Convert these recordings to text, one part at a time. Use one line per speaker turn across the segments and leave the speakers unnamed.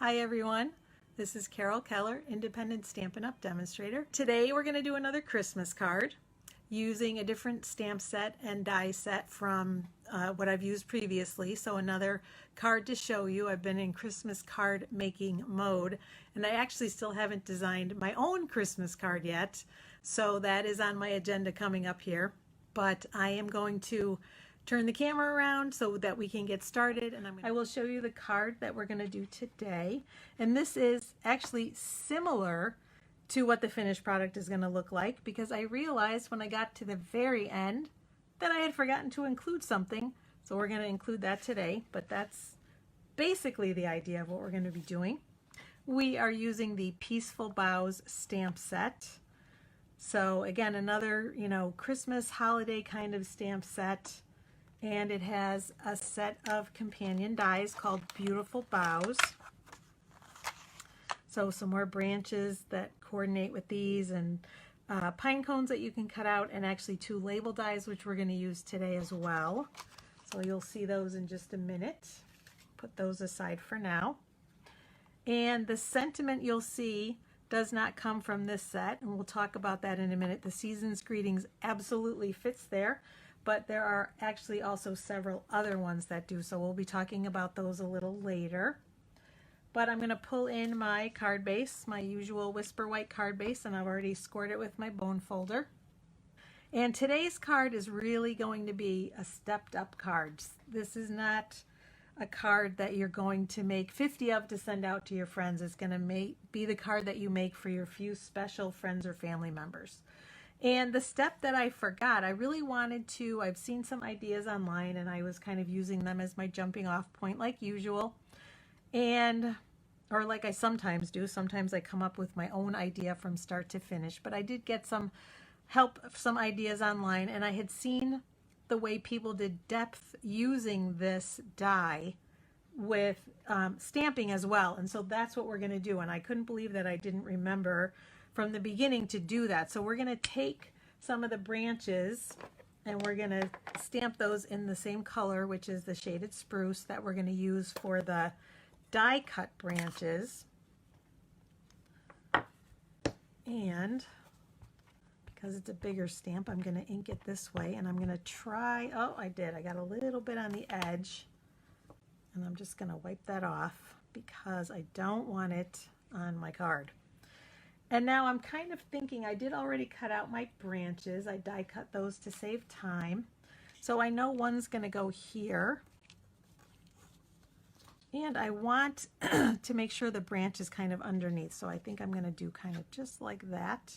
Hi everyone, this is Carol Keller, Independent Stampin' Up! Demonstrator. Today we're going to do another Christmas card using a different stamp set and die set from what I've used previously. So another card to show you. I've been in Christmas card making mode, and I actually still haven't designed my own Christmas card yet. So that is on my agenda coming up here. But I am going to turn the camera around so that we can get started, and I will show you the card that we're going to do today. And this is actually similar to what the finished product is going to look like, because I realized when I got to the very end that I had forgotten to include something. So we're going to include that today, but that's basically the idea of what we're going to be doing. We are using the Beautiful Boughs stamp set. So again, another, Christmas holiday kind of stamp set. And it has a set of companion dies called Beautiful Boughs. So some more branches that coordinate with these, and pine cones that you can cut out, and actually 2 label dies, which we're going to use today as well. So you'll see those in just a minute. Put those aside for now. And the sentiment you'll see does not come from this set, and we'll talk about that in a minute. The Season's Greetings absolutely fits there, but there are actually also several other ones that do, so we'll be talking about those a little later. But I'm going to pull in my card base, my usual Whisper White card base, and I've already scored it with my bone folder. And today's card is really going to be a stepped up card. This is not a card that you're going to make 50 of to send out to your friends. It's going to be the card that you make for your few special friends or family members. And the step that I forgot, I really wanted to, I've seen some ideas online and I was kind of using them as my jumping off point like usual. Or like I sometimes do. Sometimes I come up with my own idea from start to finish. But I did get some help, some ideas online, and I had seen the way people did depth using this die with stamping as well. And so that's what we're going to do. And I couldn't believe that I didn't remember from the beginning to do that. So we're going to take some of the branches and we're going to stamp those in the same color, which is the shaded spruce that we're going to use for the die cut branches. And because it's a bigger stamp, I'm going to ink it this way, and I'm going to try, oh, I got a little bit on the edge, and I'm just going to wipe that off because I don't want it on my card. And now I'm kind of thinking, I did already cut out my branches. I die cut those to save time. So I know one's going to go here. And I want to make sure the branch is kind of underneath. So I think I'm going to do kind of just like that.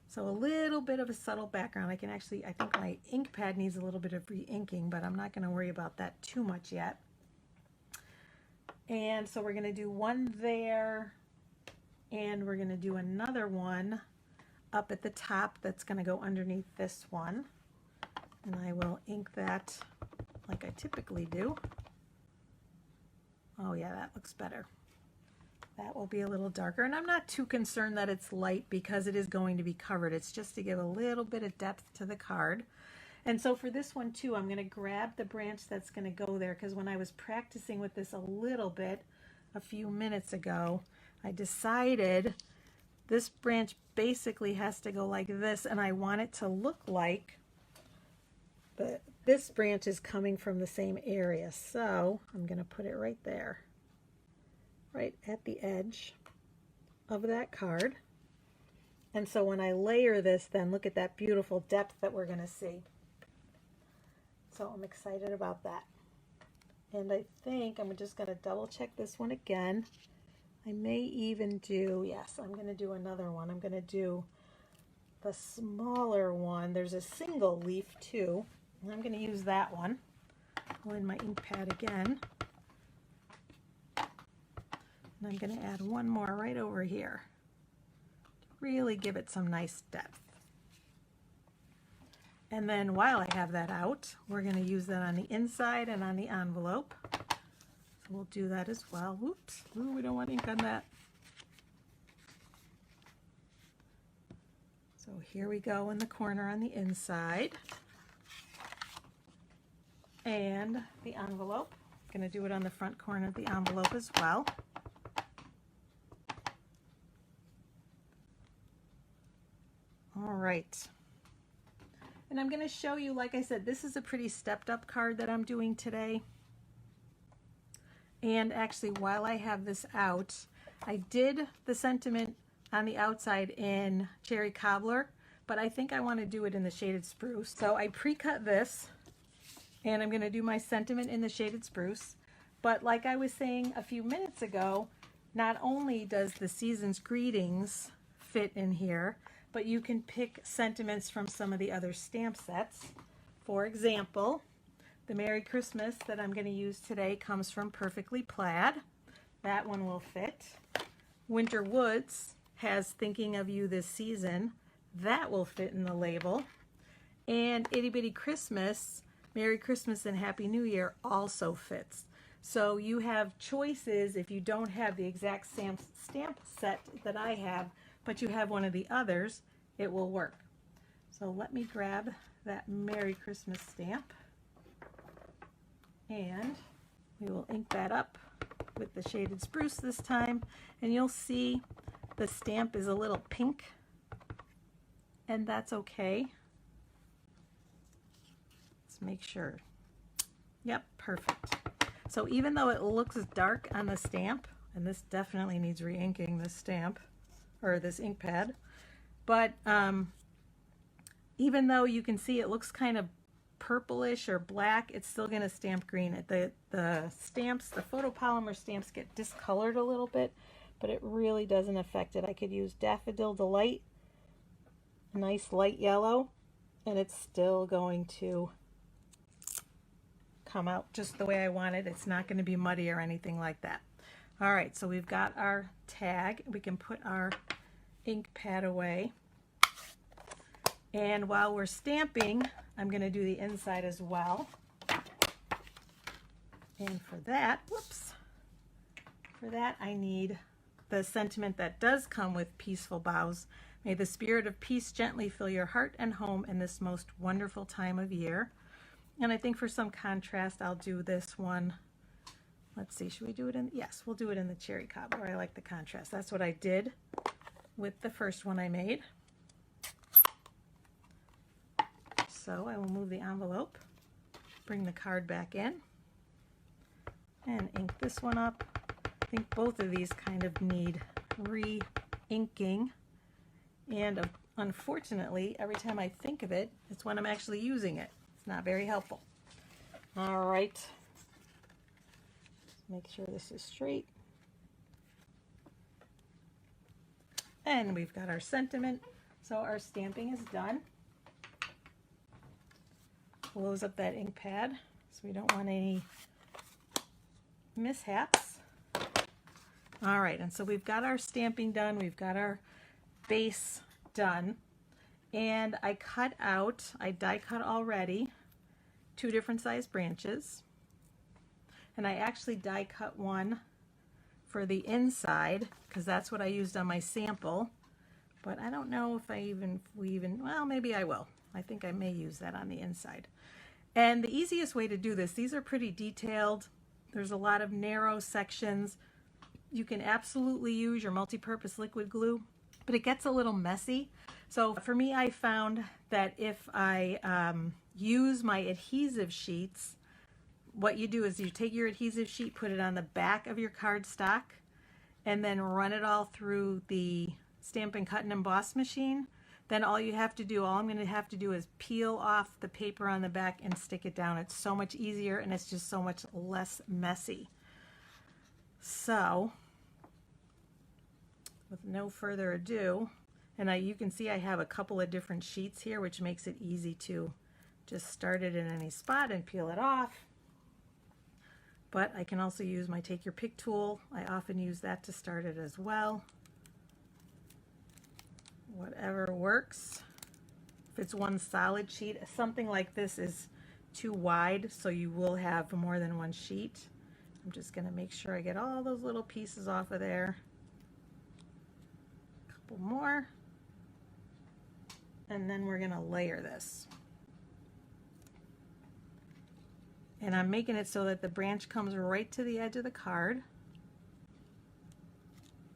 So a little bit of a subtle background. I think my ink pad needs a little bit of re-inking, but I'm not going to worry about that too much yet. And so we're going to do one there, and we're going to do another one up at the top that's going to go underneath this one. And I will ink that like I typically do. Oh yeah, that looks better. That will be a little darker, and I'm not too concerned that it's light because it is going to be covered. It's just to give a little bit of depth to the card. And so for this one too, I'm going to grab the branch that's going to go there, because when I was practicing with this a little bit a few minutes ago, I decided this branch basically has to go like this, and I want it to look like this branch is coming from the same area. So I'm going to put it right there, right at the edge of that card. And so when I layer this, then look at that beautiful depth that we're going to see. So I'm excited about that. And I think I'm just going to double check this one again. I may even do, yes, I'm going to do another one. I'm going to do the smaller one. There's a single leaf too, and I'm going to use that one. Pull in my ink pad again. And I'm going to add one more right over here to really give it some nice depth. And then while I have that out, we're going to use that on the inside and on the envelope. So we'll do that as well. Whoops, ooh, we don't want ink on that. So here we go in the corner on the inside. And the envelope. going to do it on the front corner of the envelope as well. All right. And I'm going to show you, like I said, this is a pretty stepped up card that I'm doing today. And actually, while I have this out, I did the sentiment on the outside in Cherry Cobbler, but I think I want to do it in the Shaded Spruce. So I pre-cut this, and I'm going to do my sentiment in the Shaded Spruce. But like I was saying a few minutes ago, not only does the Season's Greetings fit in here, but you can pick sentiments from some of the other stamp sets. For example, the Merry Christmas that I'm going to use today comes from Perfectly Plaid. That one will fit. Winter Woods has Thinking of You This Season. That will fit in the label. And Itty Bitty Christmas, Merry Christmas and Happy New Year also fits. So you have choices if you don't have the exact stamp set that I have, but you have one of the others, it will work. So let me grab that Merry Christmas stamp, and we will ink that up with the Shaded Spruce this time, and you'll see the stamp is a little pink, and that's okay. Let's make sure. Yep, perfect. So even though it looks dark on the stamp, and this definitely needs re-inking, this stamp, or this ink pad, but even though you can see it looks kind of purplish or black, it's still going to stamp green. The stamps, the photopolymer stamps get discolored a little bit, but it really doesn't affect it. I could use Daffodil Delight, a nice light yellow, and it's still going to come out just the way I want it. It's not going to be muddy or anything like that. All right, so we've got our tag. We can put our ink pad away. And while we're stamping, I'm going to do the inside as well. And for that, I need the sentiment that does come with Peaceful Boughs. May the spirit of peace gently fill your heart and home in this most wonderful time of year. And I think for some contrast, I'll do this one. Let's see, should we do it in? Yes, we'll do it in the Cherry Cobbler. I like the contrast. That's what I did with the first one I made. So I will move the envelope, bring the card back in, and ink this one up. I think both of these kind of need re-inking, and unfortunately, every time I think of it, it's when I'm actually using it. It's not very helpful. All right, let's make sure this is straight. And we've got our sentiment, so our stamping is done. Close up that ink pad so we don't want any mishaps. All right, and so we've got our stamping done, we've got our base done, and I die cut already 2 different size branches, and I actually die cut one for the inside because that's what I used on my sample, but I don't know if well, maybe I will. I think I may use that on the inside. And the easiest way to do this, these are pretty detailed. There's a lot of narrow sections. You can absolutely use your multi-purpose liquid glue, but it gets a little messy. So for me, I found that if I use my adhesive sheets, what you do is you take your adhesive sheet, put it on the back of your cardstock, and then run it all through the Stampin' Cut and Emboss machine. Then all I'm going to have to do is peel off the paper on the back and stick it down. It's so much easier and it's just so much less messy. So, with no further ado, and you can see I have a couple of different sheets here, which makes it easy to just start it in any spot and peel it off. But I can also use my Take Your Pick tool. I often use that to start it as well. Whatever works. If it's one solid sheet, something like this is too wide, so you will have more than one sheet. I'm just going to make sure I get all those little pieces off of there. A couple more. And then we're going to layer this. And I'm making it so that the branch comes right to the edge of the card,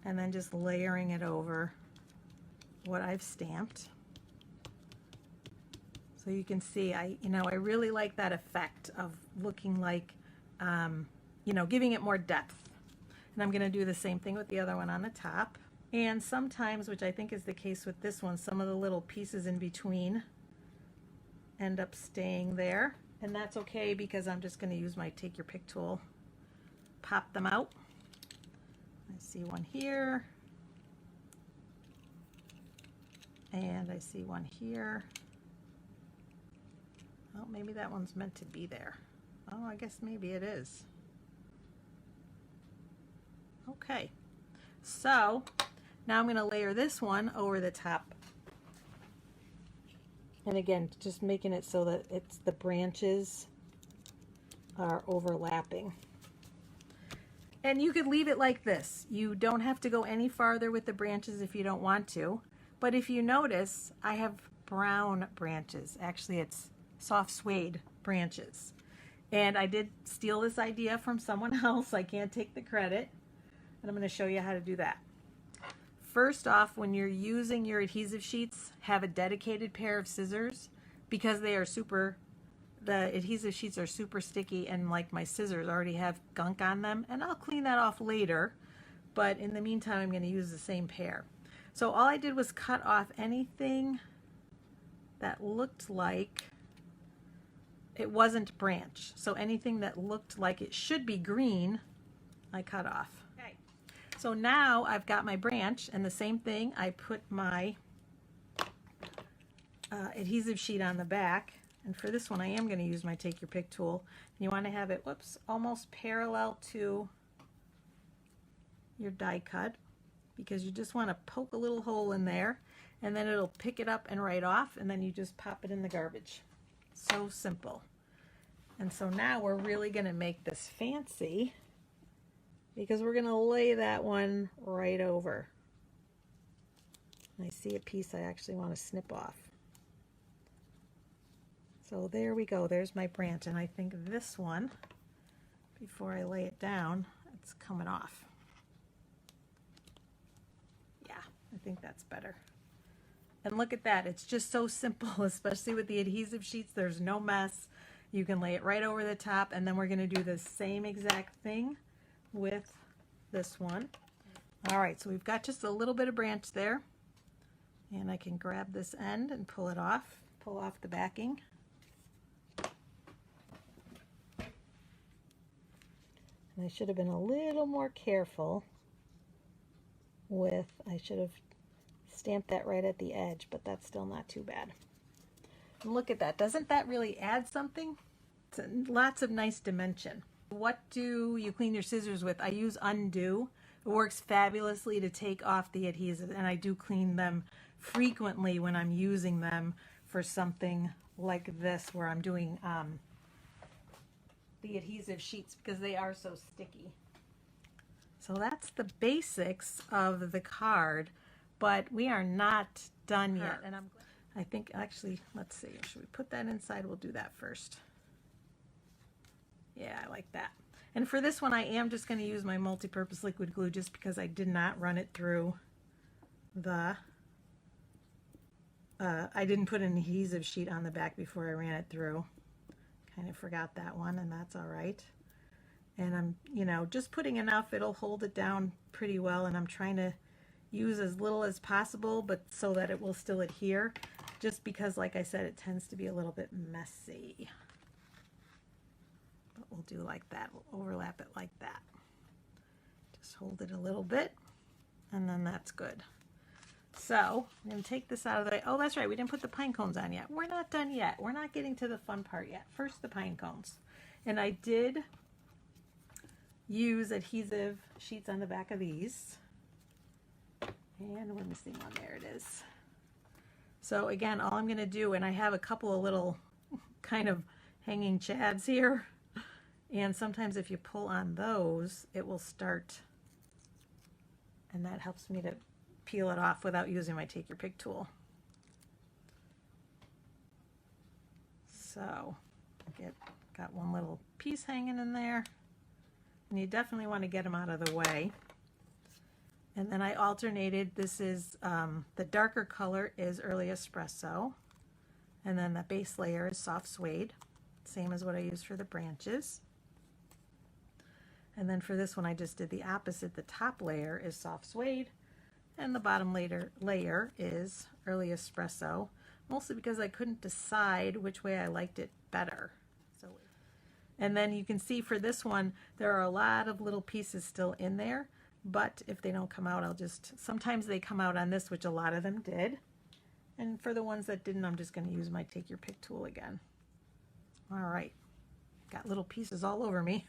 and then just layering it over what I've stamped. So you can see, I really like that effect of looking like, giving it more depth. And I'm going to do the same thing with the other one on the top. And sometimes, which I think is the case with this one, some of the little pieces in between end up staying there. And that's okay because I'm just going to use my take your pick tool, pop them out. I see one here, and I see one here. Oh, maybe that one's meant to be there. Oh, I guess maybe it is. Okay, so now I'm going to layer this one over the top. And again, just making it so that the branches are overlapping. And you could leave it like this. You don't have to go any farther with the branches if you don't want to. But if you notice, I have brown branches. Actually, it's soft suede branches. And I did steal this idea from someone else. I can't take the credit. And I'm going to show you how to do that. First off, when you're using your adhesive sheets, have a dedicated pair of scissors because the adhesive sheets are super sticky, and like my scissors already have gunk on them, and I'll clean that off later. But in the meantime, I'm going to use the same pair. So all I did was cut off anything that looked like it wasn't branch. So anything that looked like it should be green, I cut off. Okay. So now I've got my branch, and the same thing, I put my adhesive sheet on the back. And for this one, I am going to use my take your pick tool. And you want to have it, almost parallel to your die cut, because you just want to poke a little hole in there, and then it'll pick it up and right off, and then you just pop it in the garbage. So simple. And so now we're really going to make this fancy, because we're going to lay that one right over. And I see a piece I actually want to snip off. So there we go. There's my branch. And I think this one, before I lay it down, it's coming off. Yeah, I think that's better. And look at that. It's just so simple, especially with the adhesive sheets. There's no mess. You can lay it right over the top, and then we're going to do the same exact thing with this one. All right, so we've got just a little bit of branch there, and I can grab this end and pull it off, pull off the backing. And I should have been a little more careful with, I should have stamped that right at the edge, but that's still not too bad. And look at that. Doesn't that really add something? It's lots of nice dimension. What do you clean your scissors with? I use Undo. It works fabulously to take off the adhesive, and I do clean them frequently when I'm using them for something like this where I'm doing the adhesive sheets, because they are so sticky. So that's the basics of the card, but we are not done yet. And I think actually, let's see, should we put that inside? We'll do that first. Yeah, I like that. And for this one, I am just going to use my multi-purpose liquid glue, just because I did not run it through the, I didn't put an adhesive sheet on the back before I ran it through. Kind of forgot that one, and that's all right. And I'm, just putting enough, it'll hold it down pretty well, and I'm trying to use as little as possible, but so that it will still adhere, just because, like I said, it tends to be a little bit messy. But we'll do like that. We'll overlap it like that. Just hold it a little bit, and then that's good. So I'm going to take this out of the way. Oh, that's right. We didn't put the pine cones on yet. We're not done yet. We're not getting to the fun part yet. First, the pine cones. And I did use adhesive sheets on the back of these. And we're missing one. There it is. So again, all I'm going to do, and I have a couple of little kind of hanging chads here. And sometimes if you pull on those, it will start. And that helps me to peel it off without using my take your pick tool. So get Got one little piece hanging in there. And you definitely want to get them out of the way. And then I alternated. This is the darker color is Early Espresso. And then the base layer is soft suede. Same as what I used for the branches. And then for this one, I just did the opposite. The top layer is soft suede, and the bottom layer is Early Espresso, mostly because I couldn't decide which way I liked it better. And then you can see for this one, there are a lot of little pieces still in there, but if they don't come out, sometimes they come out on this, which a lot of them did. And for the ones that didn't, I'm just going to use my Take Your Pick tool again. All right, got little pieces all over me.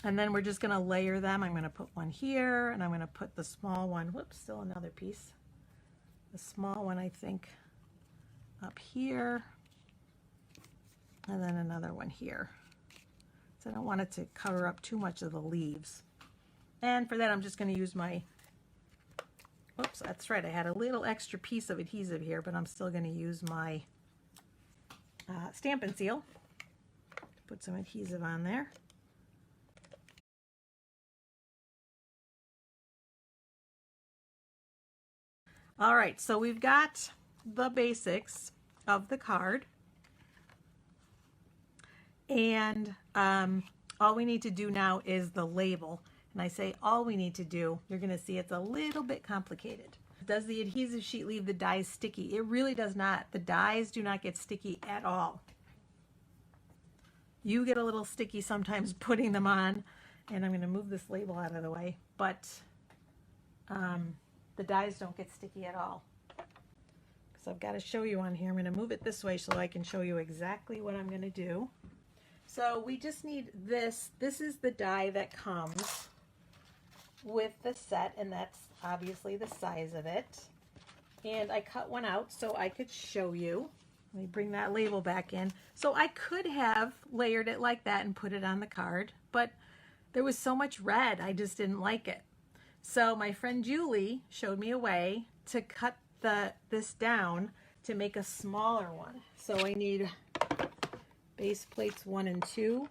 And then we're just going to layer them. I'm going to put one here, and I'm going to put the small one, whoops, still another piece. The small one, I think, up here, and then another one here. So I don't want it to cover up too much of the leaves. And for that, I'm just going to use my, whoops, that's right, I had a little extra piece of adhesive here, but I'm still going to use my Stampin' Seal to put some adhesive on there. All right, so we've got the basics of the card, and all we need to do now is the label. And I say all we need to do, you're going to see it's a little bit complicated. Does the adhesive sheet leave the dies sticky? It really does not. The dies do not get sticky at all. You get a little sticky sometimes putting them on, and I'm going to move this label out of the way, but the dies don't get sticky at all. So I've got to show you on here. I'm going to move it this way so I can show you exactly what I'm going to do. So we just need this. This is the die that comes with the set, and that's obviously the size of it. And I cut one out so I could show you. Let me bring that label back in. So I could have layered it like that and put it on the card, but there was so much red, I just didn't like it. So my friend Julie showed me a way to cut this down to make a smaller one. So I need base plates 1 and 2,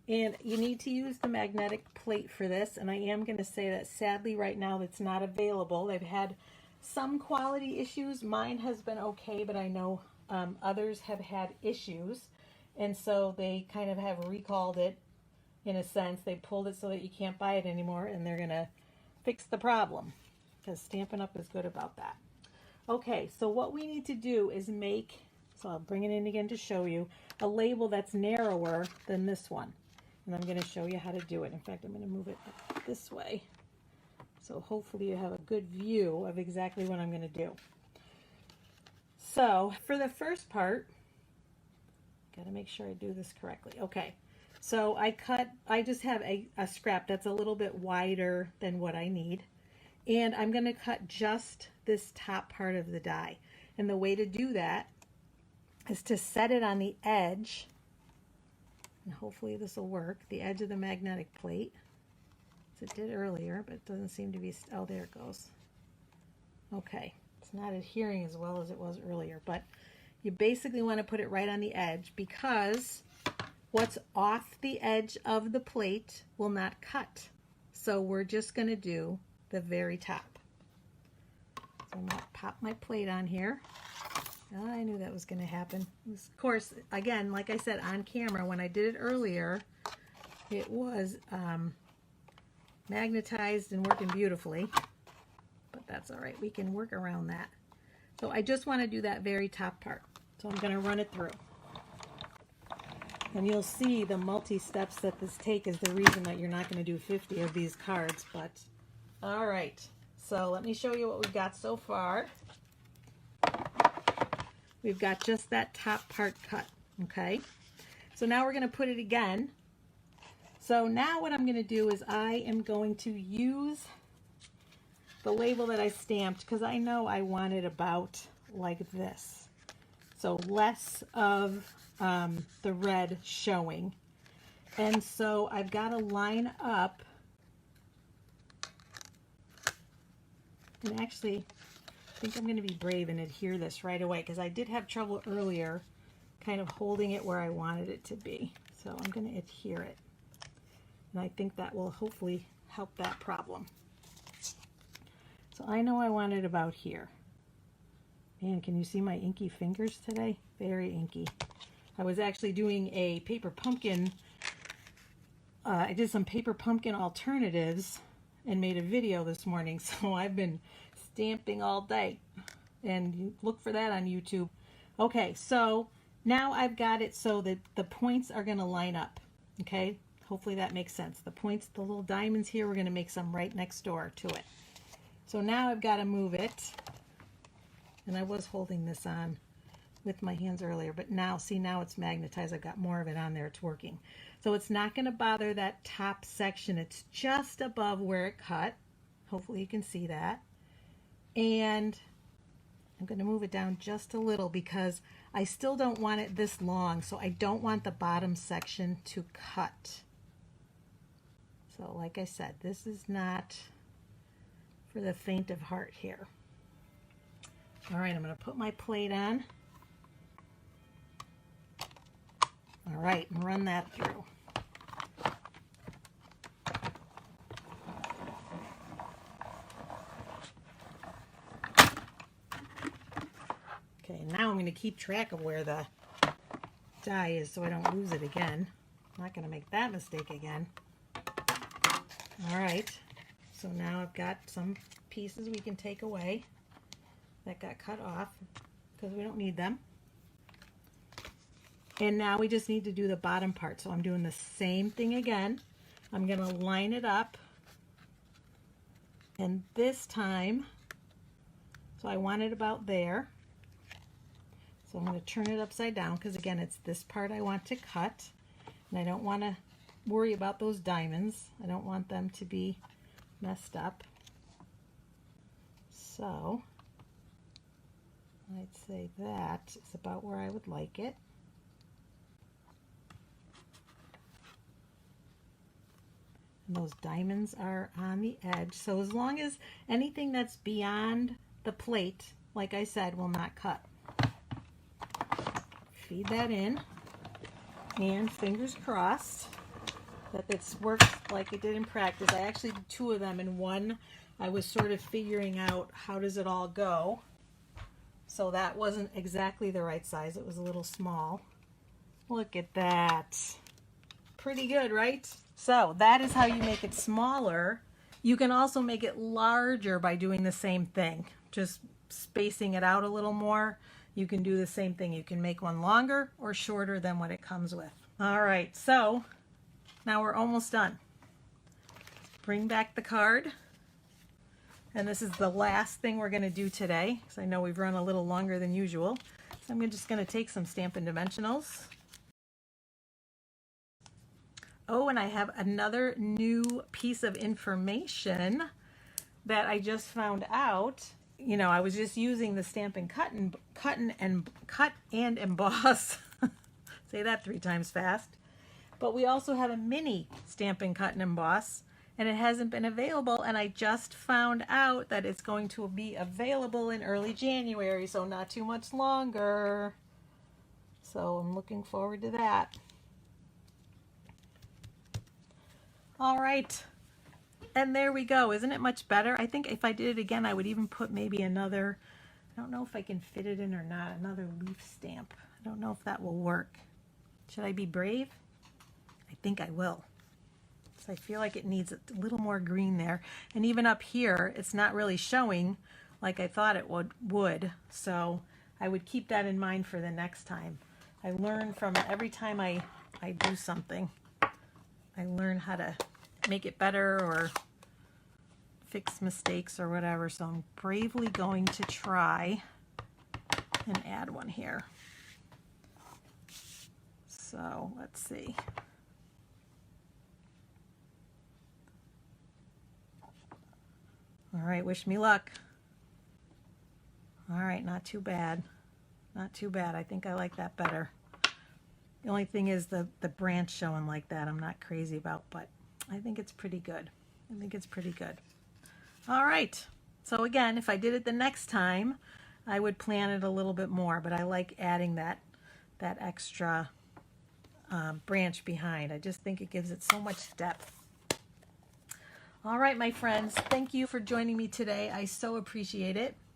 and you need to use the magnetic plate for this. And I am going to say that sadly right now it's not available. They've had some quality issues. Mine has been okay, but I know others have had issues, and so they kind of have recalled it in a sense. They pulled it so that you can't buy it anymore, and they're going to fix the problem because Stampin' Up! Is good about that. Okay, so what we need to do is make, so I'll bring it in again to show you, a label that's narrower than this one. And I'm going to show you how to do it. In fact, I'm going to move it this way. So hopefully you have a good view of exactly what I'm going to do. So for the first part, got to make sure I do this correctly. Okay, so I just have a scrap that's a little bit wider than what I need. And I'm going to cut just this top part of the die. And the way to do that is to set it on the edge, and hopefully this will work, the edge of the magnetic plate. As it did earlier, but it doesn't seem to be, oh, there it goes. Okay, it's not adhering as well as it was earlier, but you basically want to put it right on the edge, because what's off the edge of the plate will not cut. So we're just going to do the very top. So I'm going to pop my plate on here. Oh, I knew that was going to happen. Of course, again, like I said, on camera, when I did it earlier, it was magnetized and working beautifully, but that's all right. We can work around that. So I just want to do that very top part. So I'm going to run it through. And you'll see the multi-steps that this take is the reason that you're not going to do 50 of these cards, but all right. So let me show you what we've got so far. We've got just that top part cut, okay? So now we're going to put it again. So now what I'm going to do is I am going to use the label that I stamped, because I know I want it about like this. So less of the red showing. And so I've got to line up, and actually I think I'm going to be brave and adhere this right away, because I did have trouble earlier kind of holding it where I wanted it to be. So I'm going to adhere it. And I think that will hopefully help that problem. So I know I want it about here. Man, can you see my inky fingers today? Very inky. I was actually doing a paper pumpkin. I did some paper pumpkin alternatives and made a video this morning. So I've been stamping all day. And you look for that on YouTube. Okay, so now I've got it so that the points are going to line up. Okay, hopefully that makes sense. The points, the little diamonds here, we're going to make some right next door to it. So now I've got to move it. And I was holding this on with my hands earlier, but now, see, now it's magnetized. I've got more of it on there. It's working. So it's not going to bother that top section. It's just above where it cut. Hopefully you can see that. And I'm going to move it down just a little because I still don't want it this long, so I don't want the bottom section to cut. So like I said, this is not for the faint of heart here. All right, I'm going to put my plate on. All right, and run that through. Okay, now I'm going to keep track of where the die is so I don't lose it again. I'm not going to make that mistake again. All right, so now I've got some pieces we can take away that got cut off because we don't need them. And now we just need to do the bottom part. So I'm doing the same thing again. I'm going to line it up. And this time, so I want it about there. So I'm going to turn it upside down because again, it's this part I want to cut. And I don't want to worry about those diamonds. I don't want them to be messed up. So I'd say that is about where I would like it. And those diamonds are on the edge. So as long as anything that's beyond the plate, like I said, will not cut. Feed that in. And fingers crossed that this works like it did in practice. I actually did two of them. In one, I was sort of figuring out how does it all go. So that wasn't exactly the right size. It was a little small. Look at that. Pretty good, right? So that is how you make it smaller. You can also make it larger by doing the same thing. Just spacing it out a little more. You can do the same thing. You can make one longer or shorter than what it comes with. All right, so now we're almost done. Bring back the card. And this is the last thing we're going to do today, because I know we've run a little longer than usual. So I'm just going to take some Stampin' Dimensionals. Oh, and I have another new piece of information that I just found out. You know, I was just using the Stampin' Cut and Emboss. Say that 3 times fast. But we also have a mini Stampin' Cut and Emboss. And it hasn't been available, and I just found out that it's going to be available in early January, so not too much longer. So I'm looking forward to that. All right, and there we go. Isn't it much better? I think if I did it again, I would even put maybe another, I don't know if I can fit it in or not, another leaf stamp. I don't know if that will work. Should I be brave? I think I will. So I feel like it needs a little more green there. And even up here, it's not really showing like I thought it would. So I would keep that in mind for the next time. I learn from every time I do something. I learn how to make it better or fix mistakes or whatever. So I'm bravely going to try and add one here. So let's see. All right, wish me luck. All right, not too bad. Not too bad. I think I like that better. The only thing is the branch showing like that I'm not crazy about, but I think it's pretty good. I think it's pretty good. All right. So again, if I did it the next time, I would plan it a little bit more, but I like adding that that extra branch behind. I just think it gives it so much depth. All right, my friends, thank you for joining me today. I so appreciate it.